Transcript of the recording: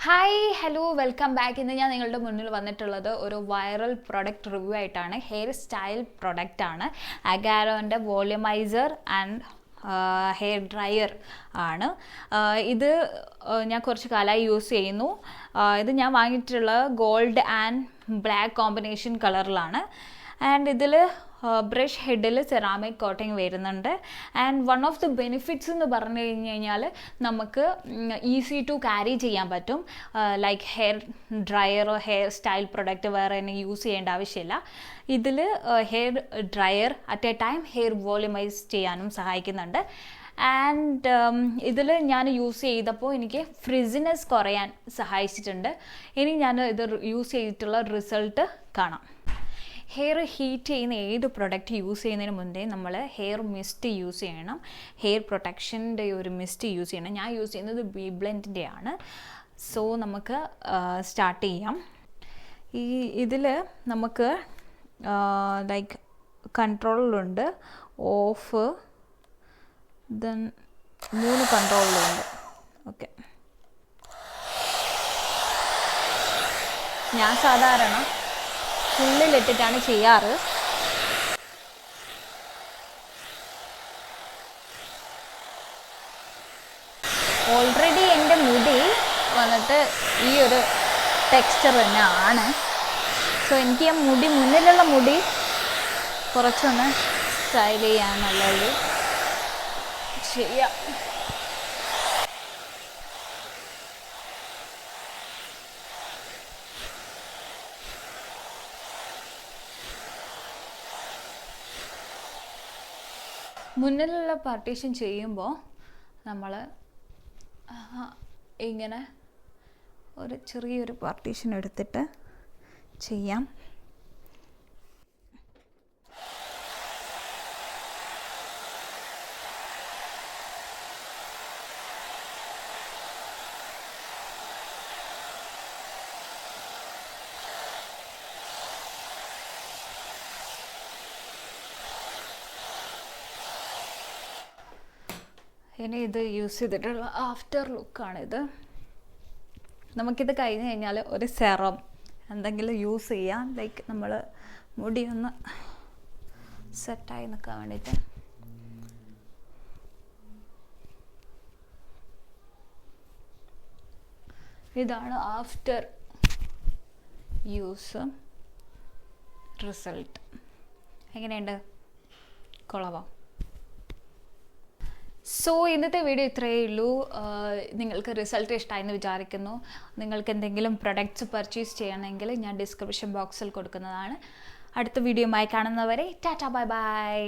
Hi hello welcome back. ഇന്ന് ഞാൻ നിങ്ങളുടെ മുന്നിൽ വന്നിട്ടുള്ളത് ഒരു വൈറൽ പ്രൊഡക്റ്റ് റിവ്യൂ ആയിട്ടാണ്. ഹെയർ സ്റ്റൈൽ പ്രൊഡക്റ്റ് ആണ്. അഗാരോൻ്റെ വോളിയമൈസർ ആൻഡ് ഹെയർ ഡ്രയർ ആണ് ഇത്. ഞാൻ കുറച്ച് കാലമായി യൂസ് ചെയ്യുന്നു. ഇത് ഞാൻ വാങ്ങിയിട്ടുള്ള ഗോൾഡ് ആൻഡ് ബ്ലാക്ക് കോമ്പിനേഷൻ കളറിലാണ്. ആൻഡ് ഇതിൽ ബ്രഷ് ഹെഡിൽ സെറാമിക് കോട്ടിങ് വരുന്നുണ്ട്. And one of the benefits എന്ന് പറഞ്ഞു കഴിഞ്ഞാൽ നമുക്ക് ഈസി ടു ക്യാരി ചെയ്യാൻ പറ്റും. ലൈക്ക് ഹെയർ ഡ്രയറോ ഹെയർ സ്റ്റൈൽ പ്രൊഡക്റ്റ് വേറെ തന്നെ യൂസ് ചെയ്യേണ്ട ആവശ്യമില്ല. ഇതിൽ hair dryer at a time hair വോളിമൈസ് ചെയ്യാനും സഹായിക്കുന്നുണ്ട്. ആൻഡ് ഇതിൽ ഞാൻ യൂസ് ചെയ്തപ്പോൾ എനിക്ക് ഫ്രിസിനെസ് കുറയാൻ സഹായിച്ചിട്ടുണ്ട്. ഇനി ഞാൻ ഇത് യൂസ് ചെയ്തിട്ടുള്ള റിസൾട്ട് കാണാം. ഹെയർ ഹീറ്റ് ചെയ്യുന്ന ഏത് പ്രൊഡക്റ്റ് യൂസ് ചെയ്യുന്നതിന് മുന്നേ നമ്മൾ ഹെയർ മിസ്റ്റ് യൂസ് ചെയ്യണം. ഹെയർ പ്രൊട്ടക്ഷൻ്റെ ഒരു മിസ്റ്റ് യൂസ് ചെയ്യണം. ഞാൻ യൂസ് ചെയ്യുന്നത് ബീബ്ലെൻഡിൻ്റെ ആണ്. സോ നമുക്ക് സ്റ്റാർട്ട് ചെയ്യാം. ഇതിൽ നമുക്ക് ലൈക്ക് കൺട്രോളുണ്ട്, ഓഫ്, ദെൻ 3 കൺട്രോളുണ്ട്. ഓക്കെ, ഞാൻ സാധാരണ ഫുള്ളിലിട്ടിട്ടാണ് ചെയ്യാറ്. ഓൾറെഡി എൻ്റെ മുടി വന്നിട്ട് ഈ ഒരു ടെക്സ്ചർ തന്നെ ആണ്. സോ എനിക്ക് ആ മുന്നിലുള്ള മുടി കുറച്ചൊന്ന് സ്റ്റൈൽ ചെയ്യാനുള്ളത് ചെയ്യാം. മുന്നിലുള്ള പാർട്ടീഷൻ ചെയ്യുമ്പോൾ നമ്മൾ ഇങ്ങനെ ഒരു ചെറിയൊരു പാർട്ടീഷൻ എടുത്തിട്ട് ചെയ്യാം. ഇനി ഇത് യൂസ് ചെയ്തിട്ടുള്ള ആഫ്റ്റർ ലുക്കാണിത്. നമുക്കിത് കഴിഞ്ഞ് കഴിഞ്ഞാൽ ഒരു സെറം എന്തെങ്കിലും യൂസ് ചെയ്യാം. ലൈക്ക് നമ്മൾ മുടി ഒന്ന് സെറ്റായി നിൽക്കാൻ വേണ്ടിയിട്ട്. ഇതാണ് ആഫ്റ്റർ യൂസ് റിസൾട്ട്. എങ്ങനെയുണ്ട്? കൊള്ളാമോ? സോ ഇന്നത്തെ വീഡിയോ ഇത്രയേ ഉള്ളൂ. നിങ്ങൾക്ക് റിസൾട്ട് ഇഷ്ടമായെന്ന് വിചാരിക്കുന്നു. നിങ്ങൾക്ക് എന്തെങ്കിലും പ്രൊഡക്ട്സ് പർച്ചേസ് ചെയ്യണമെങ്കിൽ ഞാൻ ഡിസ്ക്രിപ്ഷൻ ബോക്സിൽ കൊടുക്കുന്നതാണ്. അടുത്ത വീഡിയോയുമായി കാണുന്നവരെ ടാറ്റ ബൈ ബൈ.